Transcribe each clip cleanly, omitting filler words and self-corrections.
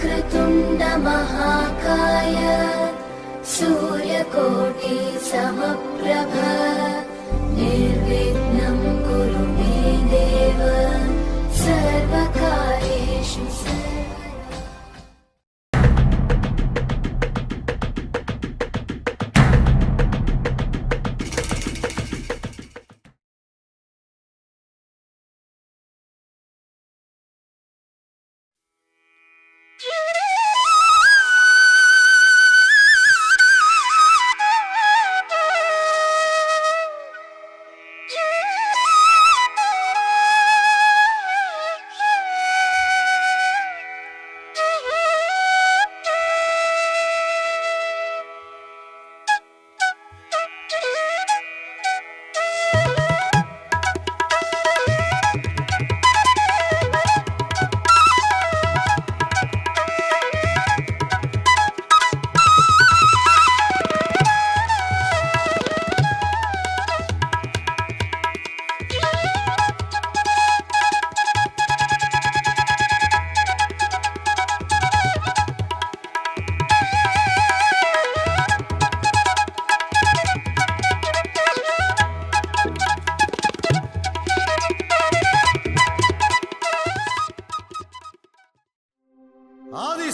वक्रतुण्ड महाकाय सूर्यकोटि समप्रभ निर्विघ्नं कुरु मे देव सर्वकार्येषु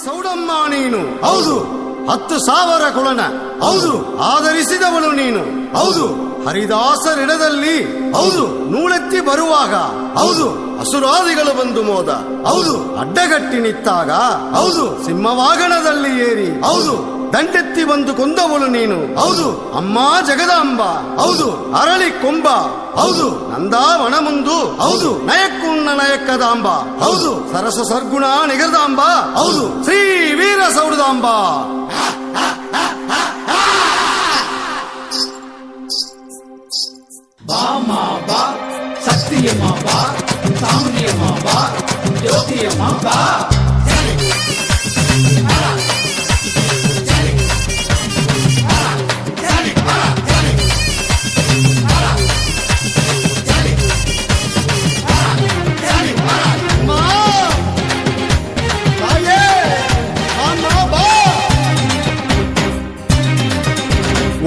ಸೌಡಮ್ಮ ನೀನು ಹೌದು 10,000 ಕುಲನ ಹೌದು ಆಧರಿಸಿದವಳು ನೀನು ಹೌದು ಹರಿದಾಸರಿಡದಲ್ಲಿ ಹೌದು ನೂಳೆತ್ತಿ ಬರುವಾಗ ಹೌದು ಅಸುರಾದಿಗಳು ಬಂದು ಮೋದ ಹೌದು ಅಡ್ಡಗಟ್ಟಿ ನಿಂತಾಗ ಹೌದು ಸಿಂಹವಾಗಣದಲ್ಲಿ ಏರಿ ಹೌದು ದಂಡೆತ್ತಿ ಬಂದು ಕೊಂದವಳು ನೀನು ಹೌದು ಅಮ್ಮ ಜಗದಾಂಬ ಹೌದು ಅರಳಿ ಕೊಂಬ ಹೌದು ನಂದಾವಣ ಮುಂದು ಹೌದು ನಯಕ್ಕುಣ್ಣ ನಯಕ್ಕದಾಂಬ ಹೌದು ಸರಸ ಸರ್ಗುಣ ನಿಗರದಾಂಬ ಹೌದು ಶ್ರೀ ವೀರ ಸೌಡದಾಂಬ ಬಾಮಾ ಬಾ ಸತ್ಯಮ ಬಾ ಸಾಮ್ಯಮ ಬಾ ಜ್ಯೋತಿಯಮ ಬಾ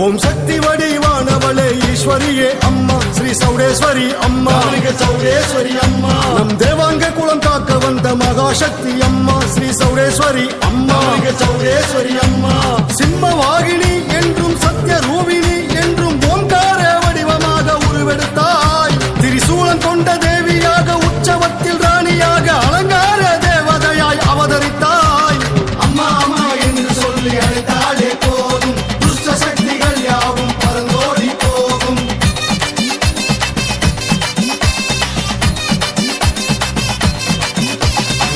ಓಂ ಶಕ್ತಿ ವಡಿವಾನವಳೆ ಈಶ್ವರಿಯೇ ಅಮ್ಮ ಶ್ರೀ ಸೌಡೇಶ್ವರಿ ಅಮ್ಮ ಸೌಡೇಶ್ವರಿ ಅಮ್ಮ ನಮ್ ದೇವಾಂಗ ಕುಳಂ ಕಾಕ வந்த மகாசக்தி அம்மா ஸ்ரீ சௌடேஸ்வரி அம்மா சௌடேஸ்வரி அம்மா சிம்மவாகினி என்றும் சத்ய ரூபிணி என்றும் ஓங்கார வடிவமாக உருவெடுத்தாய் திரிசூலம் கொண்ட தேவியாக உற்சவத்தில் ராணியாக அலங்கார தேவதையாய் அவதரித்தாய் அம்மா அம்மா என்று சொல்லி அழைத்தாலே போதும் துஷ்ட சக்திகள் யாவும் பறந்தோடி போகும்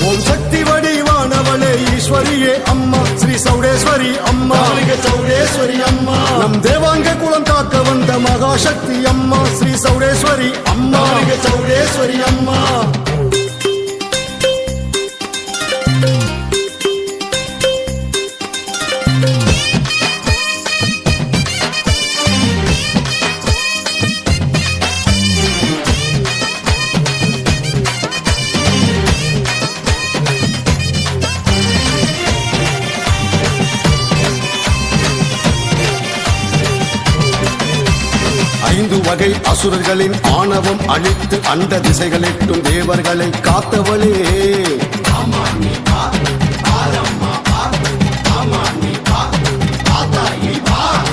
ஓம் சக்தி வடிவானவளே ஈஸ்வரியே அம்மா ஸ்ரீ சௌடேஸ்வரி அம்மா சௌடேஸ்வரி அம்மா நம் தேவாங்க குலம் காக்க வந்த மகாசக்தி அம்மா ஸ்ரீ சௌடேஸ்வரி அம்மா சௌடேஸ்வரி அம்மா ஐந்து வகை அசுரர்களின் ஆணவம் அழித்து அண்ட திசைகளிட்டும் தேவர்களை காத்தவளே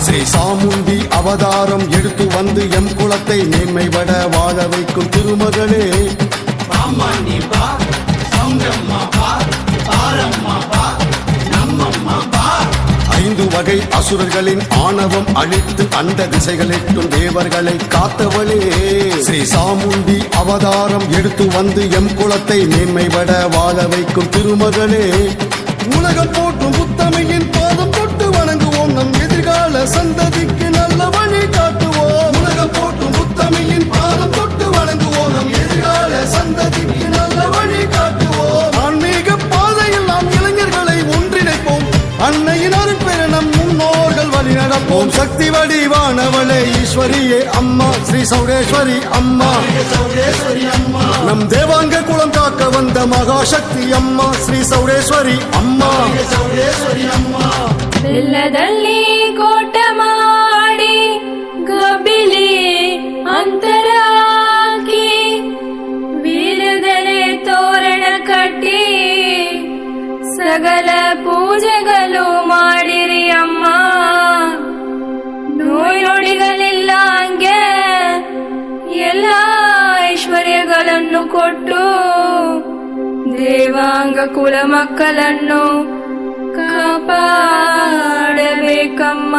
ஸ்ரீ சாமுண்டி அவதாரம் எடுத்து வந்து எம் குலத்தை மேன்மைபட வாழ வைக்கும் திருமகளே ஐந்து வகை அசுரர்களின் ஆணவம் அழித்து அண்ட திசைகளிட்டும் தேவர்களை காத்தவளே ஸ்ரீ சாமுண்டி அவதாரம் எடுத்து வந்து எம் குலத்தை மேன்மைபட வாழ வைக்கும் திருமகளே உலகம் போற்றும் புத்தமையின் பாதம் தொட்டு வணங்குவோம் நம் எதிர்கால சந்ததிக்கு நல்ல வழி காட்டுவோம் உலகம் போற்றும் புத்தமையின் பாதம் தொட்டு வணங்குவோம் நம் எதிர்கால சந்ததிக்கு நல்ல வழி காட்டுவோம் ஆன்மீக பாதையில் நாம் இளைஞர்களை ஒன்றிணைப்போம் அன்னையின் அருட்பெற நம் முன்னோர்கள் வழி நடப்போம் சக்தி வடிவானவளே ஈஸ்வரியே அம்மா ஸ்ரீ சௌடேஸ்வரி அம்மா நம் தேவாங்க குலம் காக்க வந்த மகாசக்தி அம்மா ஸ்ரீ சௌடேஸ்வரி ಅಮ್ಮ ಬೆಲ್ಲದಲ್ಲಿ ಕೋಟ ಮಾಡಿ ಗಬಿಲಿ ಅಂತರಾಕಿ ವೀರದನೆ ತೋರಣ ಕಟ್ಟಿ ಸಕಲ ಪೂಜೆಗಳು ಮಾಡಿರಿ ಅಮ್ಮ ನೋಯ್ ನುಡಿಗಳಿಲ್ಲ ಹಂಗೆ ಎಲ್ಲ ಐಶ್ವರ್ಯಗಳನ್ನು ಕೊಟ್ಟು ದೇವಾಂಗ ಕುಲ ಮಕ್ಕಳನ್ನು ಕಾಪಾಡಬೇಕಮ್ಮ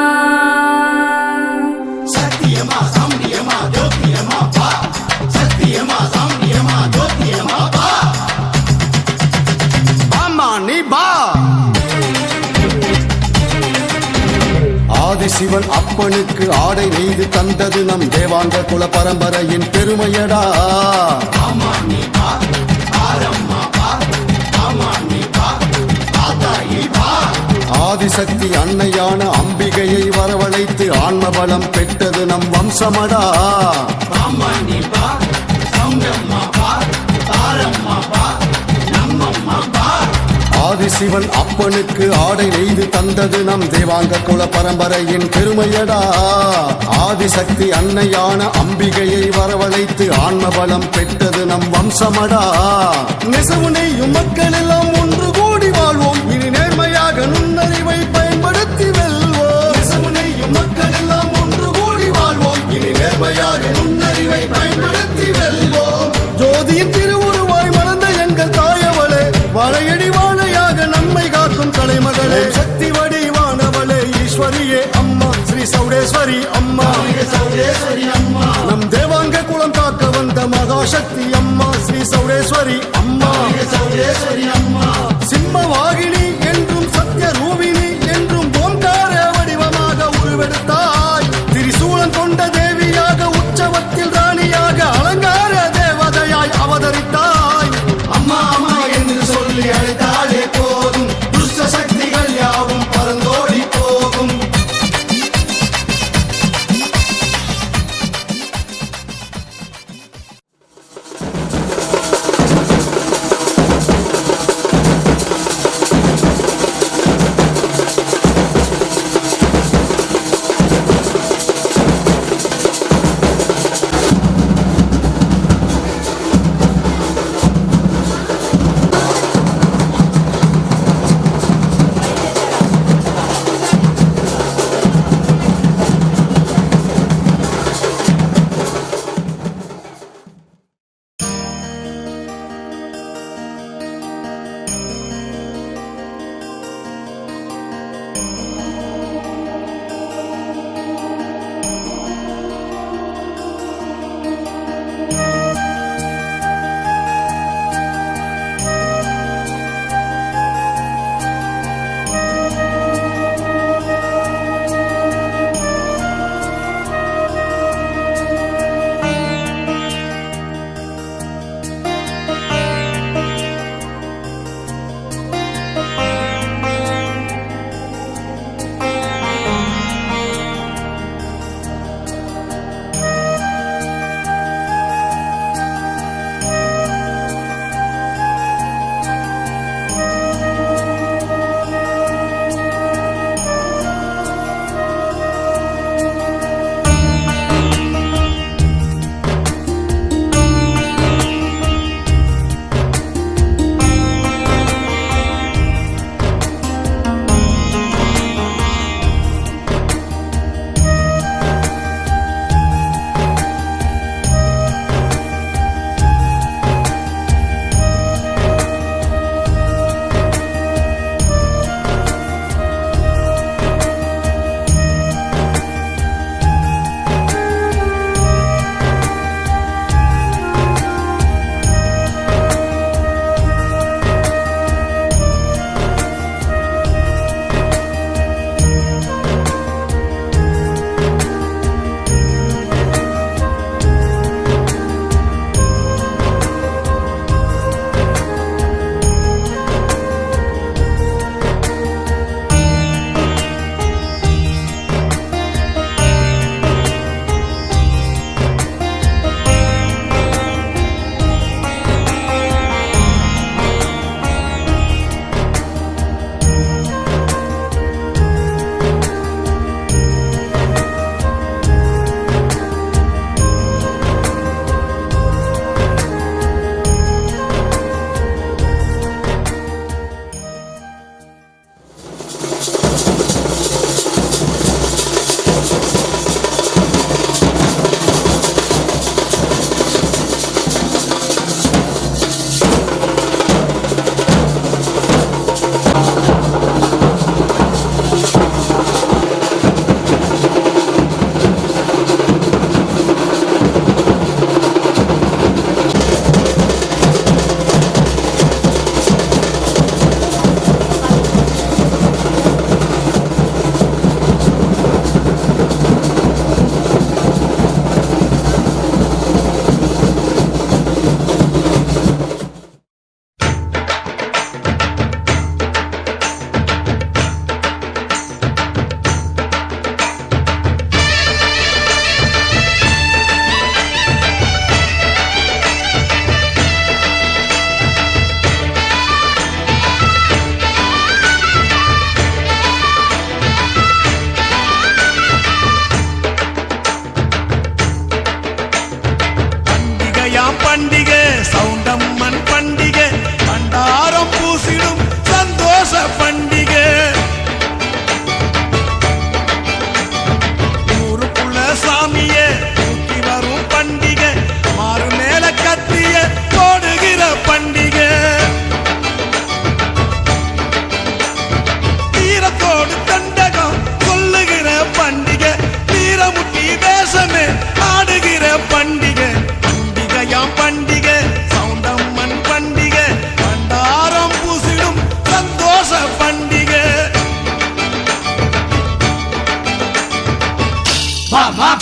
சத்தியமா சாமியமா ஜோதியமா பா சத்தியமா சாமியமா ஜோதியமா பா அம்மா நீ பா ஆதிசிவன் அப்பனுக்கு ஆடை நெய்து தந்தது நம் தேவாங்க குல பரம்பரையின் பெருமையடா ஆமா நீ பா ஆரம்மா பா ஆமா நீ பா ஆதாயி பா ஆதிசக்தி அன்னையான அம்பிகையை வரவழைத்து ஆன்மபலம் பெற்றது நம் வம்சமடா ஆமா நீ பா சௌண்டம்மா பா ஆரம்மா பா நம்மம்மா பா ஆதிசிவன் அப்பனுக்கு ஆடை நெய்து தந்தது நம் தேவாங்க குல பரம்பரையின் பெருமையடா ஆதிசக்தி அன்னையான அம்பிகையை வரவழைத்து ஆன்மபலம் பெற்றது நம் வம்சமடா நெசவு நெய்யும் மக்கள் எல்லாம் ஒன்று கூடி வாழ்வோம் இனி நேர்மையாக நுண்ணறிவை பயன்படுத்தி வெல்வோம் நெசவு நெய்யும் மக்கள் எல்லாம் ஒன்று கூடி வாழ்வோம் இனி நேர்மையாக நுண்ணறிவை பயன்படுத்தி வெல்வோம் ஜோதியின் திருவுருவாய் மறந்த எங்கள் தாயவளே வளையடி வாழையாக நம்மை காக்கும் கலைமகளே சக்தி வடிவானவளே ஈஸ்வரியே அம்மா ஸ்ரீ சௌடேஸ்வரி அம்மா சௌடேஸ்வரி அம்மா நம் தேவாங்க குலம் காக்க வந்த மகாசக்தி அம்மா ஸ்ரீ சௌடேஸ்வரி அம்மா சௌடேஸ்வரி அம்மா சிம்ம வாகினி என்றும் சத்ய ரூபிணி என்றும் ஓம்கார வடிவமாக உருவெடுத்தாய் திரிசூலம் கொண்ட தேவியாக உற்சவத்தில் ராணியாக அலங்கார தேவதையாய் அவதரித்தாய் அம்மா அம்மா என்று சொல்லி அழைத்தாலே போதும் துஷ்ட சக்திகள் யாவும் பறந்தோடி போகும்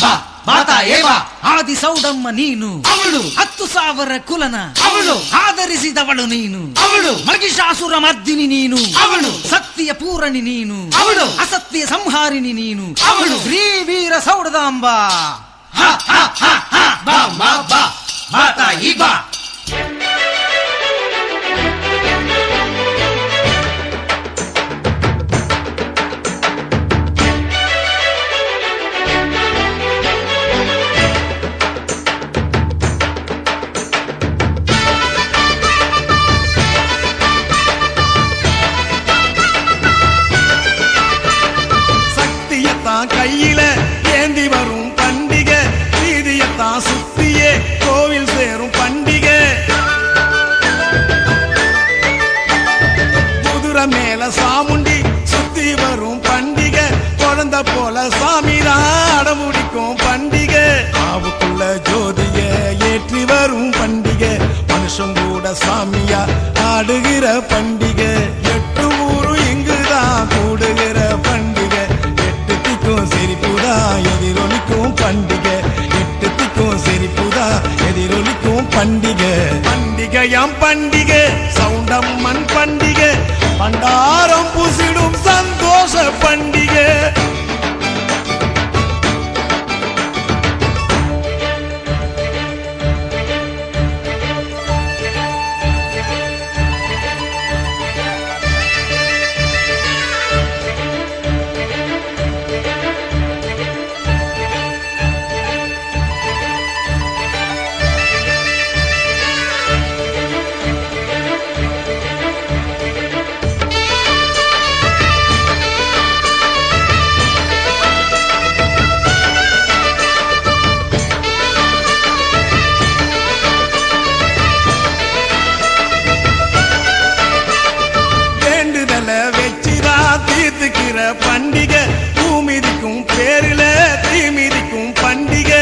ಬಾ ಮಾತಾ ಏವಾ ಆದಿ ಸೌಡಮ್ಮ ನೀನು ಅವಳು 10,000 ಕುಲನ ಅವಳು ಆಧರಿಸಿದವಳು ನೀನು ಅವಳು ಮಹಿಷಾಸುರ ಮರ್ದಿನಿ ನೀನು ಅವಳು ಸತ್ಯ ಪೂರಣಿ ನೀನು ಅವಳು ಅಸತ್ಯ ಸಂಹಾರಿಣಿ ನೀನು ಅವಳು ಶ್ರೀ ವೀರ ಸೌಡದಾಂಬ ಬಾ ಬಾ ಮಾತಾ ಈ ಬಾ கையில ஏந்தி வரும் பண்டிகை வீதியத்தான் சுத்தியே கோவில் சேரும் பண்டிகை குதிரை மேல சாமுண்டி சுத்தி வரும் பண்டிகை குழந்தை போல சாமிதான் அடமுடிக்கும் பண்டிகை ஆவுக்குள்ள ஜோதிய ஏற்றி வரும் பண்டிகை மனுஷன் கூட சாமியா ஆடுகிற பண்டிகை 8 ஊரு இங்குதான் கூடுகிற பண்டிகை சிரிப்புதா எதிரொலிக்கும் பண்டிகை 8 திக்கும் சிரிப்புதா எதிரொலிக்கும் பண்டிகை பண்டிகையாம் பண்டிகை சவுண்டம்மன் பண்டிகை பண்டாரம் பூசிடும் சந்தோஷ பண்டிகை பண்டிகை பூமிதிக்கும் பேரில தீமிதிக்கும் பண்டிகை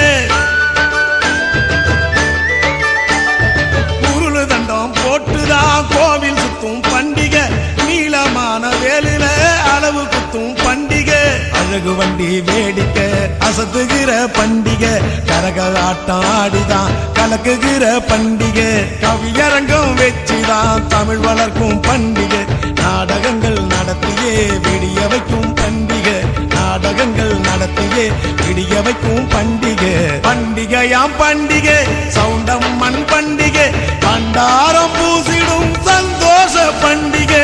உருளு தண்டம் போட்டுதான் கோவில் சுத்தும் பண்டிகை நீளமான வேலில அளவு குத்தும் பண்டிகை அழகு வண்டி வேடிக்கை அசத்துகிற பண்டிகை கரகாட்டம் ஆடிதான் கலக்குகிற பண்டிகை கவியரங்கம் வச்சுதான் தமிழ் வளர்க்கும் பண்டிகை நாடகங்கள் நடத்தியே விடிய வைக்கும் பண்டிகை நாடகங்கள் நடத்தியே விடிய வைக்கும் பண்டிகை பண்டிகையாம் பண்டிகை சவுண்டம்மன் பண்டிகை பண்டாரம் பூசிடும் சந்தோஷ பண்டிகை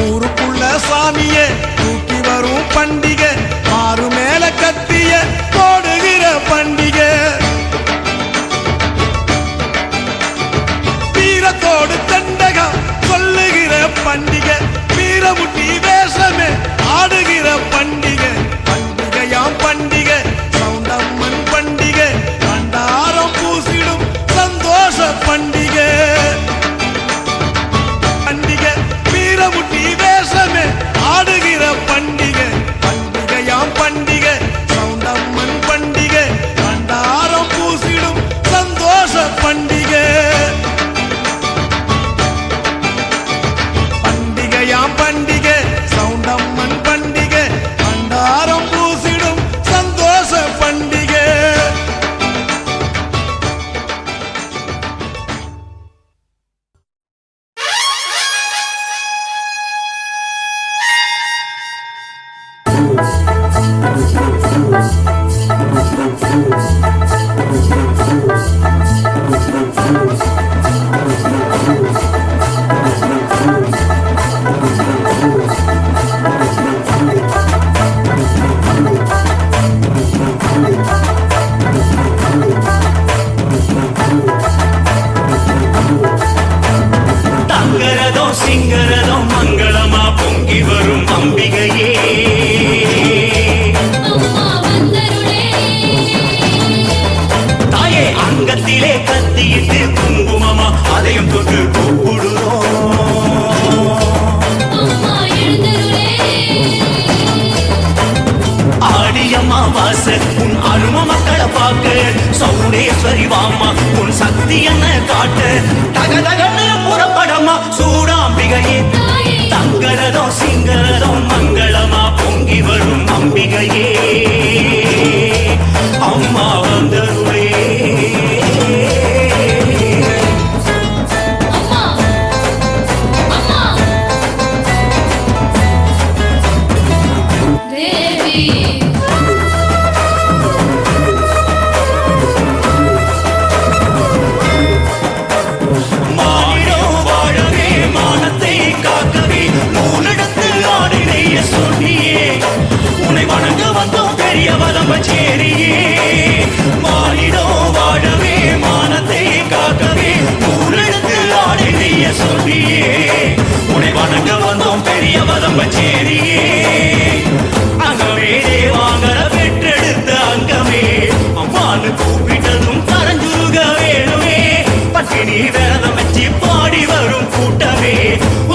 ஊருக்குள்ள சாமியே தூக்கி வரும் பண்டிகை மாறு மேல கத்திய போடுகிற பண்டிகை வீரத்தோடு தண்டகம் சொல்லுகிற பண்டிகை வீரமுட்டி வேஷமே ஆடுகிற பண்டிகை பண்டிகையாம் பண்டிகை சவுண்டம்மன் பண்டிகை பண்டாரம் பூசிடும் சந்தோஷ பண்டிகை பண்டிகை வீரமுட்டி வேஷமே ஆடுகிற பண்டிகை பண்டிகையாம் பண்டிகை சவுண்டம்மன் பண்டிகை பண்டாரம் பூசிடும் சந்தோஷ பண்டிகை பண்டிகை சவுண்டம்மன் பண்டிகை பண்டாரம் பூசிடும் சந்தோஷ பண்டிகை சிங்கரதம் மங்களமா பொங்கி வரும் அம்பிகையே தாயே அங்கத்திலே கத்தியிட்டு குங்குமமா அதையும் தொட்டு கூப்பிடுறோம் ஆடியம்மா வாச உன் அரும மக்களை பார்க்க சௌடேஸ்வரி வாமா உன் சக்தி என்ன காட்ட தகதகன்னு புறப்படமா சூடாம்பிகையே சொல்லியே உனை வணங்க வந்தோம் பெரிய வதம்பச்சேரியே அங்கமே தேவாங்கர பெற்றெடுத்த அங்கமே அம்மானு கூப்பிட்டதும் கரஞ்சுருக வேணுமே பட்டினி விரதம் வச்சு பாடி வரும் கூட்டமே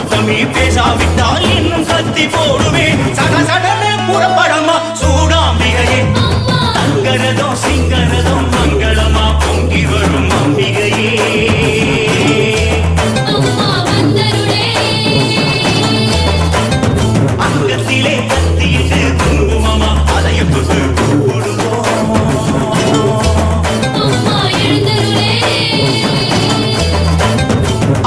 உத்தமி பேசாவிட்டால் இன்னும் கத்தி போடுவே சட சடன புறப்படமா சூடாம்பிகையே தங்கரதம் சிங்கரதம் மங்களமா பொங்கி வரும் அம்பிகையே அங்கத்திலே கத்திட்டு குங்குமமா அதையும் தொட்டு கூடுவோம்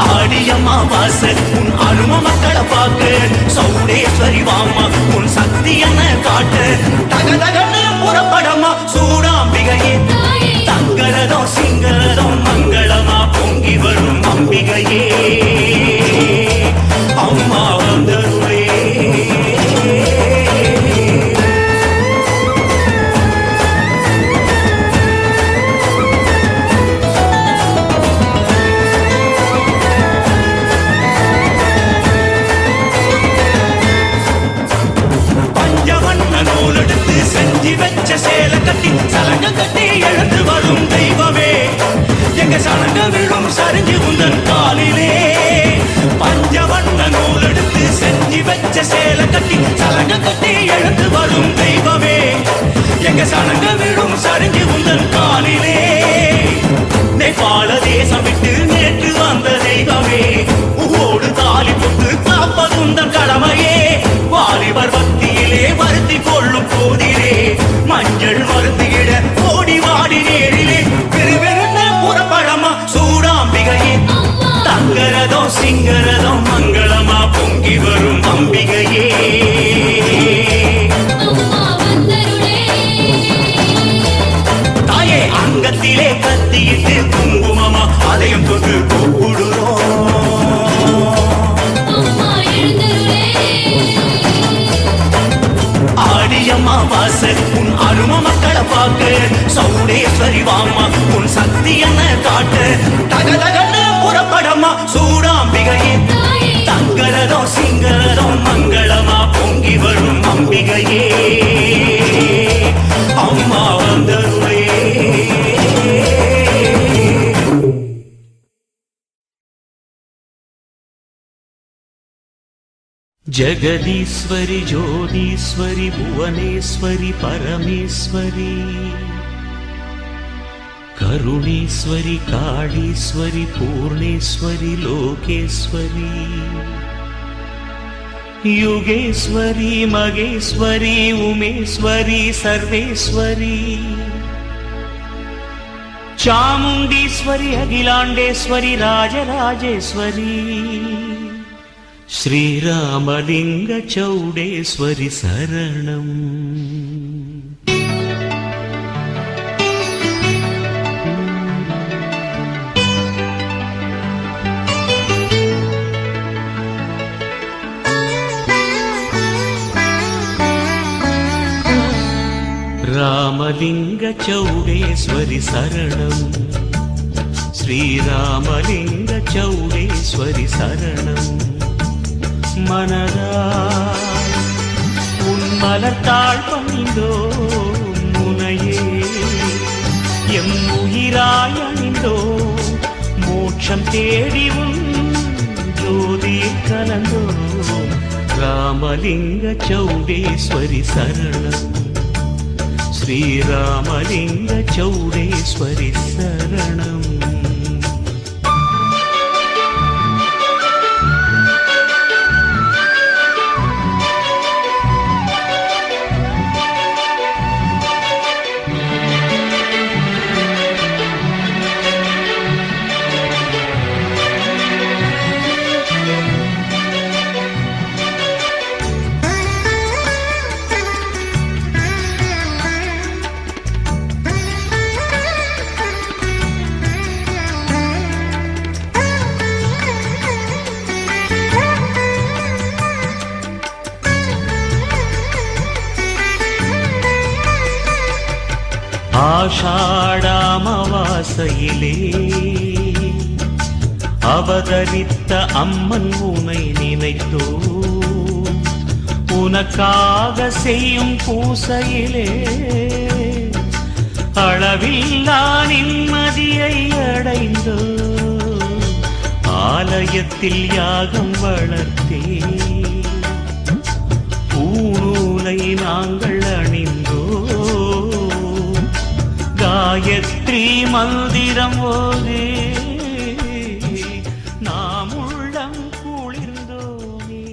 ஆடியம்மா வாச உன் அரும மக்களை பார்க்க சௌடேஸ்வரி வாமா உன் சக்தி என்ன காட்டு தகதகன்னு புறப்படமா சூடாம்பிகையே தங்கரதம் சிங்கரதம் மங்களமா பொங்கி வரும் அம்பிகையே அம்மா வந்தருளே செஞ்சு வச்ச சேலை கட்டி சலங்க கட்டி எழுந்து வரும் தெய்வமே எங்க சலங்க விழும் சரிஞ்சு உந்தன் காலிலே பஞ்சவண்ண நூல் எடுத்து செஞ்சு வச்ச சேலை கட்டி சலங்க கட்டி எழுந்து வரும் தெய்வமே எங்க சலங்க விழும் சரிஞ்சு உந்தன் காலிலே நேபாள தேசம் விட்டு நேற்று வந்த தெய்வமே ஓடு தாலி போட்டு காப்பது உந்தன் கடமையே வாலிபர் பக்தியிலே வருத்தி கொள்ளும் போதிலே மஞ்சள் மருந்திட ஓடி வாடி நேரிலே பெருவெருந்த புறப்படமா சூடாம்பிகையே தங்கரதம் சிங்கரதம் மங்களமா பொங்கி வரும் அம்பிகையே தாயே அங்கத்திலே கத்தியிட்டு குங்குமமா அதையும் தொட்டு கூப்பிடுறோம் ஆடியம்மா வாச உன் அரும மக்களை பார்க்க சௌடேஸ்வரி வாமா உன் சக்தி என்ன காட்டு தகதகன்னு புறப்படமா சூடாம்பிகையே தங்கரதம் சிங்கரதம் மங்களமா பொங்கி வரும் அம்பிகையே அம்மா வந்தருளே जगदीश्वरि ज्योतीश्वरि भुवनेश्वरि परमेश्वरि करुणेश्वरि काळीश्वरि पूर्णेश्वरि लोकेश्वरि युगेश्वरि मगेश्वरि उमेश्वरि सर्वेश्वरि चामुण्डीश्वरि अखिलाण्डेश्वरि राजराजेश्वरि श्रीरामलिंग चौडेश्वरि शरणम् रामलिंग चौडेश्वरि शरणम् श्रीरामलिंग चौडेश्वरि शरणम् மனதா உன் மலர்த்தாள் பணிந்தோ முனையே எம் உயிராய் அணிந்தோ மோட்சம் தேடி உன் ஜோதி கலந்தோ ராமலிங்க சௌடேஸ்வரி சரணம் ஸ்ரீராமலிங்க சௌடேஸ்வரி சரணம் ஆஷாடாமவாசையிலே அவதரித்த அம்மன் உனை நினைத்தோ உனக்காக செய்யும் பூசையிலே அளவில்லா நிம்மதியை அடைந்தோ ஆலயத்தில் யாகம் வளர்த்தே பூநூலை நாங்கள் அணிந்தோ காயத்ரி மந்திரம் ஓதே நாம் உள்ளம் குளிர்ந்தோமே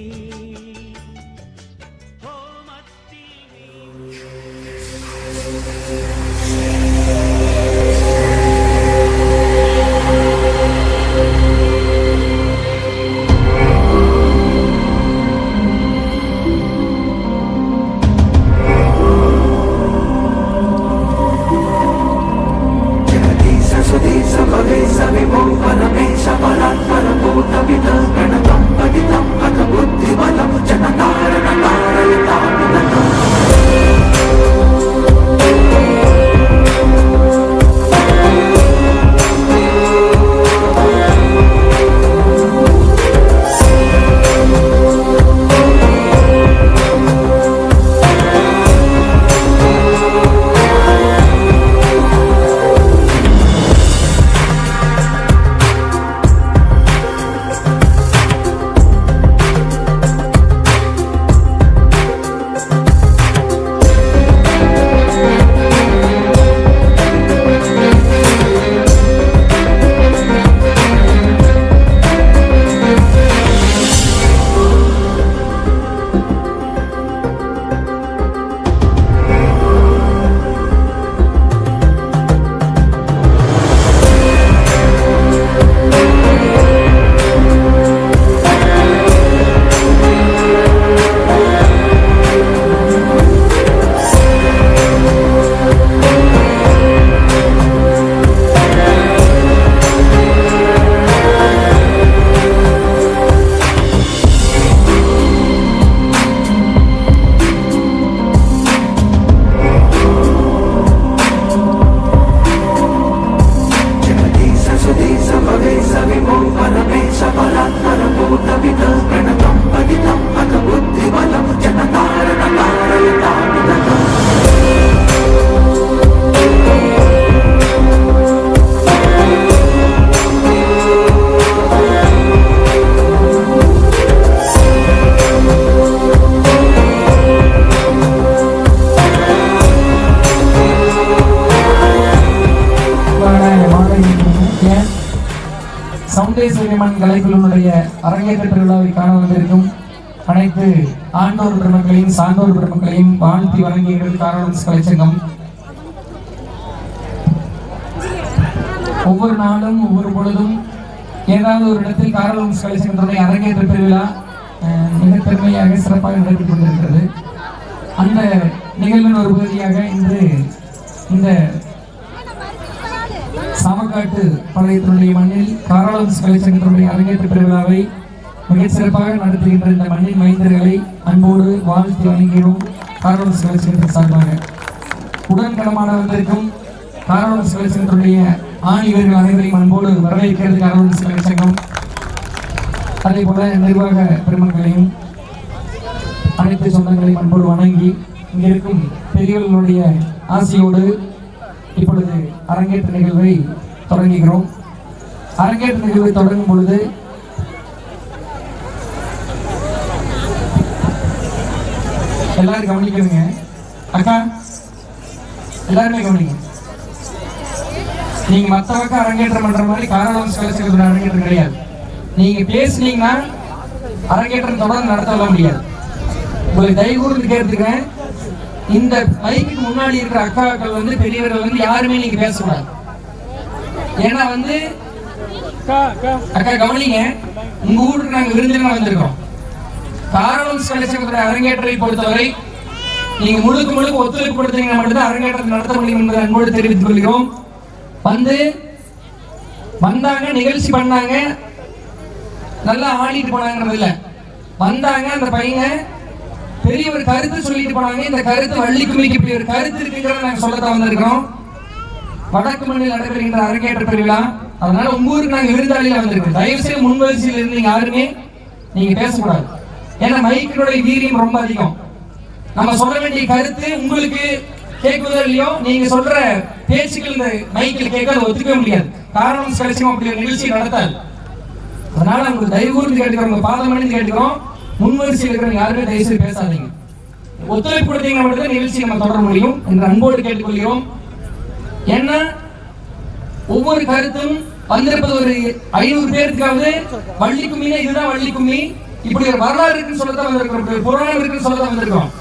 சவுண்டேஸ்வரியம்மன் கலைக்குழுவினுடைய அரங்கேற்ற திருவிழாவை காண வந்திருக்கும் அனைத்து ஆண்டோர் பெருமக்களையும் சான்றோர் பெருமக்களையும் வாழ்த்தி வழங்குகிறது காரலன்ஸ் கலைச்சங்கம். ஒவ்வொரு நாளும் ஒவ்வொரு பொழுதும் ஏதாவது ஒரு இடத்தில் காரலன்ஸ் கலைச்சங்கத்தினுடைய அரங்கேற்ற திருவிழா மிக பெருமையாக சிறப்பாக நடைபெற்றுக் கொண்டிருக்கிறது. அந்த நிகழ்வின் ஒரு பகுதியாக இன்று இந்த சாமக்காட்டு பாளையத்தினுடைய மண்ணில் காரலன்ஸ் கலைச்சங்கத்தினுடைய அரங்கேற்ற திருவிழாவை மிக சிறப்பாக நடத்துகின்ற இந்த மண்ணின் மைந்தர்களை அன்போடு வாழ்த்து வழங்குகிறோம். காரலன்ஸ் கலைச்சங்கத்தின் சார்பாக உடன்கடமான வந்திருக்கும் காரலன்ஸ் கலைச்சங்கத்தினுடைய ஆணிவர்கள் அனைவரையும் அன்போடு வரவேற்கிறது காரலன்ஸ் கலைச்சங்கம். அதே போல நிர்வாக பெருமக்களையும் அனைத்து சொந்தங்களையும் அன்போடு வணங்கி இங்கிருக்கும் பெரியவர்களுடைய ஆசையோடு இப்பொழுது அரங்கேற்ற நிகழ்வை தொடங்குகிறோம். அரங்கேற்ற நிகழ்வை தொடங்கும் பொழுது எல்லாரும் கவனிக்கணுங்க. அக்கா எல்லாருமே கவனிங்க. நீங்க மற்ற பக்கம் அரங்கேற்றம் பண்ற மாதிரி காரலன்ஸ் கலைச்சங்கத்தோட அரங்கேற்றம் கிடையாது. நீங்க பேசுனீங்கன்னா அரங்கேற்றம் தொடர்ந்து நடத்த முடியாது. உங்களுக்கு தயவு கூர்ந்து கேட்டுக்கிறேன், இந்த மைக்கு முன்னாடி இருக்கிற அக்காக்கள் வந்து பெரியவர்கள் வந்து யாருமே நீங்க பேசக்கூடாது. ஏன்னா வந்து அக்கா கவனிங்க, உங்க ஊருக்கு நாங்க விருந்தினரா வந்திருக்கோம். காரலன்ஸ் கலைச்சங்கத்தோட அரங்கேற்றத்தை பொறுத்தவரை நீங்க முழுக்க ஒத்துழைப்பு கொடுத்தீங்கன்னா மட்டும்தான் அரங்கேற்றத்தை நடத்த முடியும் என்பதை அன்போடு தெரிவித்துக் கொள்கிறோம். வந்தாங்க, நிகழ்ச்சி பண்ணாங்க, நல்லா ஆடிட்டு போனாங்க. வந்தாங்க, அந்த பையன் பெரிய ஒரு கருத்து சொல்லிட்டு போனாங்க. இந்த கருத்து வள்ளி கும்மிக்கு இப்படி ஒரு கருத்து இருக்குங்கிறத நாங்க சொல்லத்தான் வந்திருக்கிறோம். வடக்கு மண்ணில் நடைபெறுகின்ற அரங்கேற்ற திருவிழா அதனால உங்க ஊருக்கு நாங்க விருந்தாளியில வந்திருக்கோம். தயவு செய்து முன்வரிசையில் இருந்து யாருமே நீங்க பேசக்கூடாது. ஏன்னா மைக்கினுடைய வீரியம் ரொம்ப அதிகம். நம்ம சொல்ல வேண்டிய கருத்து உங்களுக்கு கேட்குவதோ இல்லையோ, நீங்க சொல்ற பேச்சுக்கள் இந்த மைக்கில் கேட்க ஒத்துக்க முடியாது. காரணம் கலைச்சம் அப்படி ஒரு நிகழ்ச்சி நடத்தாது. அதனால உங்களுக்கு தயவு கூர்ந்து கேட்டுக்கிறோம், உங்க பாதம் அணிந்து கேட்டுக்கிறோம், முன்வரிசையில் இருக்கிறவங்க யாருமே தயவு செய்து பேசாதீங்க. ஒத்துழைப்பு கொடுத்தீங்கன்னா மட்டும் நிகழ்ச்சி நம்ம தொடர முடியும் என்று அன்போடு கேட்டுக்கொள்கிறோம். ஏன்னா ஒவ்வொரு கருத்தும் வந்திருப்பது ஒரு 500 பேருக்காவது வள்ளி கும்மினா இதுதான் வள்ளி கும்மி, இப்படி ஒரு வரலாறு இருக்குன்னு சொல்லதான் வந்திருக்கிறோம், புராணம் இருக்குன்னு சொல்லதான் வந்திருக்கோம்.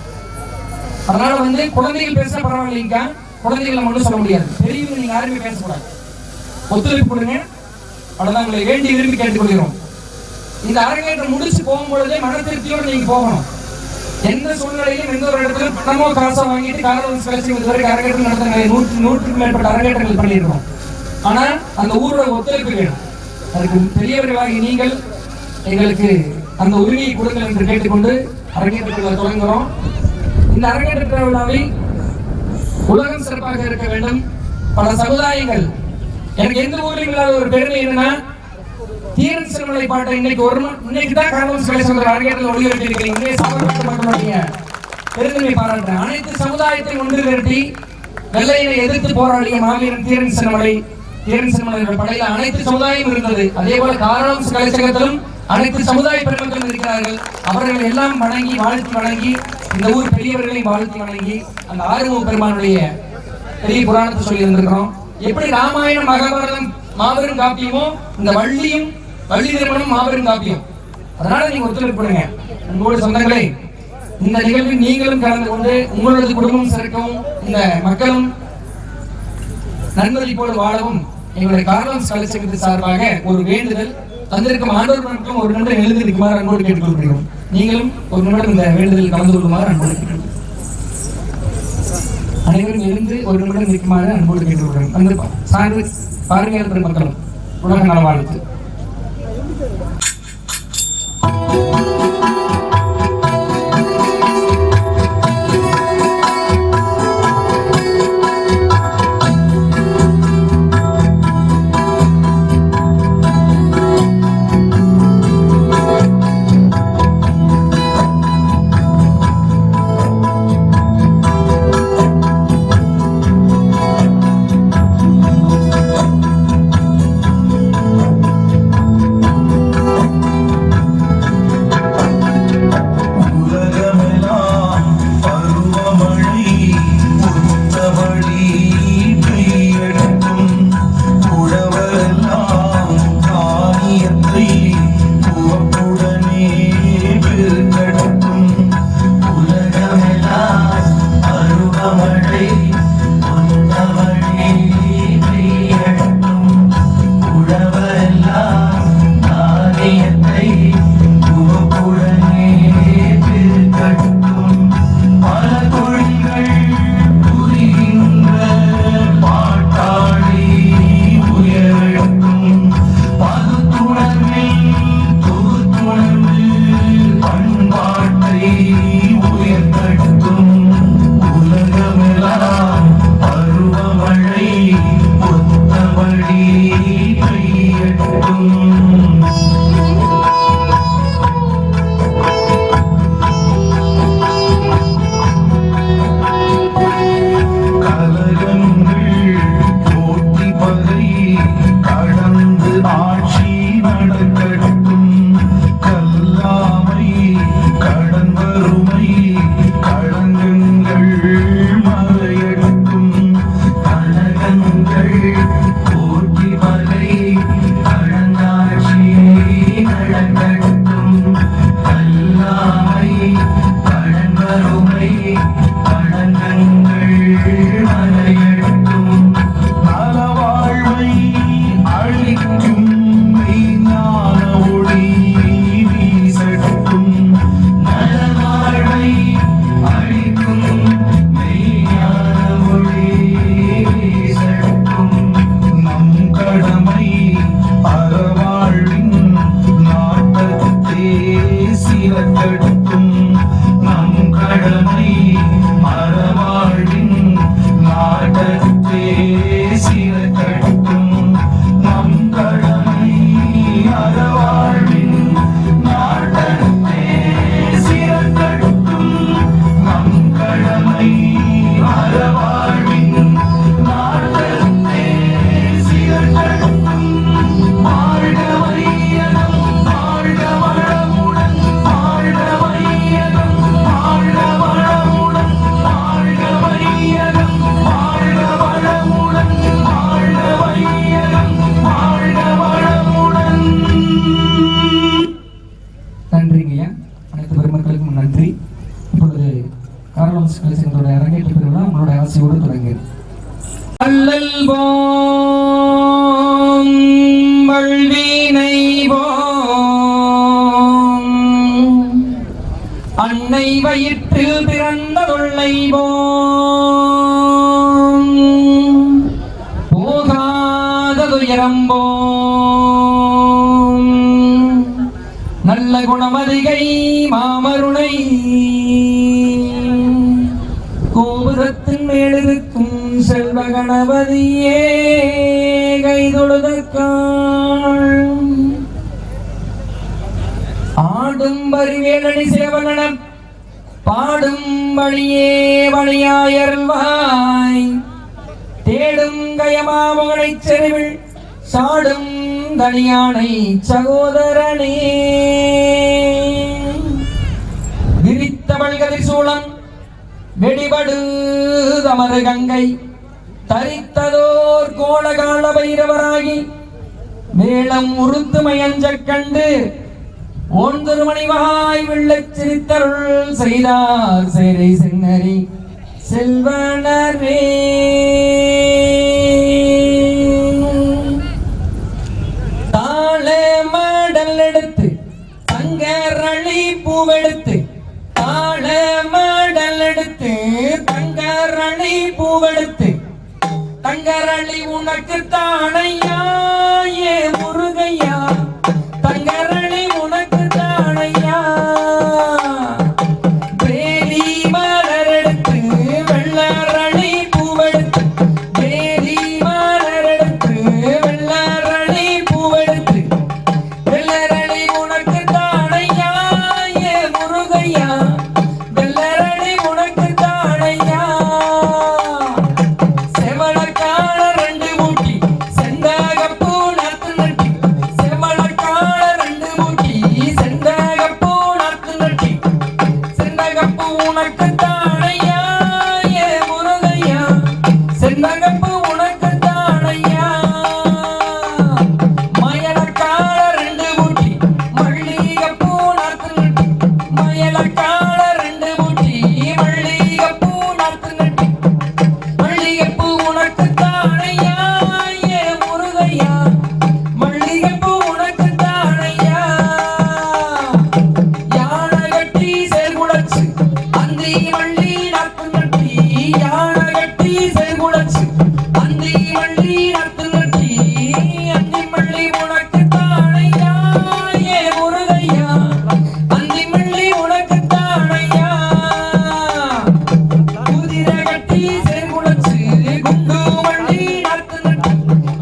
அதனால குழந்தைகள் பேசினா பரவாயில்லைங்க, குழந்தைகளை மட்டும் சொல்ல முடியாது, பெரியவங்க நீங்க யாருமே பேசக்கூடாது. ஒத்துழைப்பு கொடுங்க, அவ்வளவுதான். உங்களை வேண்டி விரும்பி கேட்டுக்கொள்கிறோம். இந்த அரங்கேற்றம் முடிச்சு போகும்பொழுதே மன திருப்தியோடு நீங்க போகணும். எந்த சூழ்நிலையிலும் எந்த ஒரு இடத்துல பணமோ காசோ வாங்கிட்டு காரணம் கலைச்சி இதுவரைக்கும் அரங்கேற்றம் நடத்துற 100க்கும் மேற்பட்ட அரங்கேற்றங்கள் பண்ணியிருக்கோம். ஆனா அந்த ஊரோட ஒத்துழைப்பு வேணும். அதுக்கு பெரியவர்களாகி நீங்கள் எங்களுக்கு அந்த உரிமையை கொடுங்கள் என்று கேட்டுக்கொண்டு அரங்கேற்றத்தை தொடங்குகிறோம். இந்த அரங்கேற்ற விழாவில் உலகம் சிறப்பாக இருக்க வேண்டும். பல சமுதாயங்கள், எனக்கு எந்த ஊரிலும் இல்லாத ஒரு பெருமை என்னன்னா, தீரன் சிறுமலை பாட்டை இன்னைக்கு தான் காரணம் கலைச்சந்திர அரங்கேற்றத்தில் ஒளிபரப்பியிருக்கிறீங்க. சமூக மக்களுடைய பெருந்தன்மை பாராட்டுறேன். அனைத்து சமுதாயத்தை ஒன்று திரட்டி வெள்ளையனை எதிர்த்து போராடிய மாவீரன் தீரன் சிறுமலை படையில அனைத்து சமுதாயம் இருந்தது. அதே போல காரணம் கலைச்சங்கத்திலும் அனைத்து சமுதாய பெருமக்களும் இருக்கிறார்கள். அவர்கள் எல்லாம் வணங்கி வாழ்த்து வணங்கி இந்த ஊர் பெரியவர்களையும் வாழ்த்து வணங்கி அந்த ஆறுமுக பெருமானுடைய பெரிய புராணத்தை சொல்லி இருந்திருக்கிறோம். எப்படி ராமாயணம் மகாபாரதம் மாபெரும் காப்பியமோ, இந்த வள்ளி திருமணம் மாபெரும் காப்பியம். அதனால நீங்க ஒத்துழைப்பு கொடுங்க. உங்களோட சொந்தங்களே, இந்த நிகழ்வில் நீங்களும் கலந்து கொண்டு உங்களது குடும்பம் சிறக்கவும் இந்த மக்களும் நன்மதிப்போடு வாழவும் எங்களுடைய கார்லம்ஸ் கலைச்சங்கத்தின் சார்பாக ஒரு வேண்டுதல் தந்திருக்கும் ஆண்டவர்களுக்கும் ஒரு நிமிடம் எழுந்திருக்குமாறு அன்போடு கேட்டுக்கொள்கிறோம். நீங்களும் ஒரு நிமிடம் இந்த வேண்டுதலில் கலந்து கொள்ளுமாறு அன்போடு கேட்டுக்கொள்கிறோம். அனைவரும் எழுந்து ஒரு நிமிடம் நிற்குமாறு அன்போடு கேட்டுக்கொள்கிறோம். அந்த சார்பு பார்வையாளர் பெருமக்களும் உலக நல வாழ்த்து. நலவாழ்வை அளிக்கும் மெய்ஞான ஆசையோடு தொடங்குகிறேன். அல்லல் போம் வல்வினை போம் அன்னை வயிற்றில் பிறந்த தொல்லை போம் போகாத துயரம் போம் நல்ல குணமதிகை மாமருணை கோபுரத்தின் மேலிருக்கும் செல்வ கணபதியே கைதொழுதற்காள் ஆடும் வரிவேலடி சேவகணம் பாடும் வழியே வழியாயர்வாய் தேடும் கயமாமகனை செறிவில் சாடும் தனியானை சகோதரனே விரித்தவள் கதிர் சூளம் வெடிபடு தமது கங்கை தரித்ததோர் கோலகால பைரவராகி மேளம் உறுத்து மயஞ்ச கண்டு ஓன் திருமணிவாய் வெள்ளச் சிரித்தருள் செய்தார் சேரை சென்னரி செல்வனரே. தாள மடல் எடுத்து தங்கரளி பூவெடுத்து தாள மடல் எடுத்து தங்கரளி பூவெடுத்து தங்கரளி உனக்கு தானையா ஏ முருகையா தங்கரளி உனக்கு தானையா பேரி மலர் எடுத்து வெள்ளரளி பூவெடுத்து பேரி மலர் எடுத்து வெள்ளரளி பூவெடுத்து வெள்ளரளி உனக்கு தானையா ஏ முருகையா வெள்ளரளி உனக்கு தானையா செவளக்கால ரெண்டு ஊட்டி செந்தகப்பூ நாத்து நட்டி செவளக்கால ரெண்டு ஊட்டி செந்தகப்பூ நாத்து நட்டி செந்தகப்பூ உனக்கு தானையா ஏ முருகையா செந்தகப்பூ உனக்கு தானையா மயலக்கால ரெண்டு ஊட்டி மல்லிகைப்பூ நாத்து நட்டி மயலக்கால ரெண்டு ஊட்டி மல்லிகைப்பூ நாத்து நட்டி மல்லிகைப்பூ உனக்கு தானையா ஏ முருகையா மல்லிகைப்பூ உனக்கு தானையா யானை கட்டி செயல்குடச்சு அந்தி மல்லி நாத்து நட்டி யானை கட்டி செயல்குடச்சு அந்தி மல்லி நாத்து நட்டி அந்தி மல்லி உனக்கு தானையா ஏ முருகையா அந்தி மல்லி உனக்கு தானையா குதிரை கட்டி செயல்குடச்சு குண்டு மல்லி நாத்து நட்டி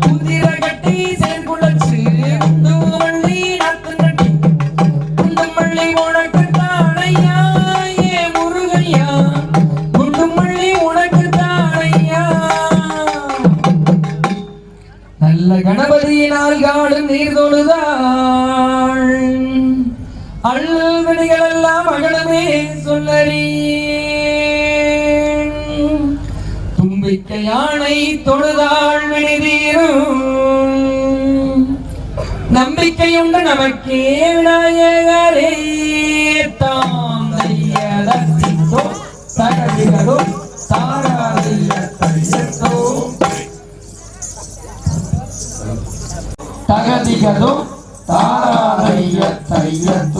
குதிரை கட்டி செயல்குடச்சு குண்டு மல்லி நாத்து நட்டி குண்டு மல்லி உனக்கு தானையா ஏ முருகையா குண்டு மல்லி உனக்கு தானையா நல்ல கணபதியினால் காடும் நீர் தொழுதாள் அல்வடிகள் எல்லாம் அகலமே சொல்லறேன் தும்பிக்க யானை தொழுதாள் விடுதீரும் நம்பிக்கையுண்டு நமக்கே விநாயகரே தாம் தையதோ தகதிகளோ தாராதைய தையத்தோ தகதிகளோ தாராதைய தையத்தோ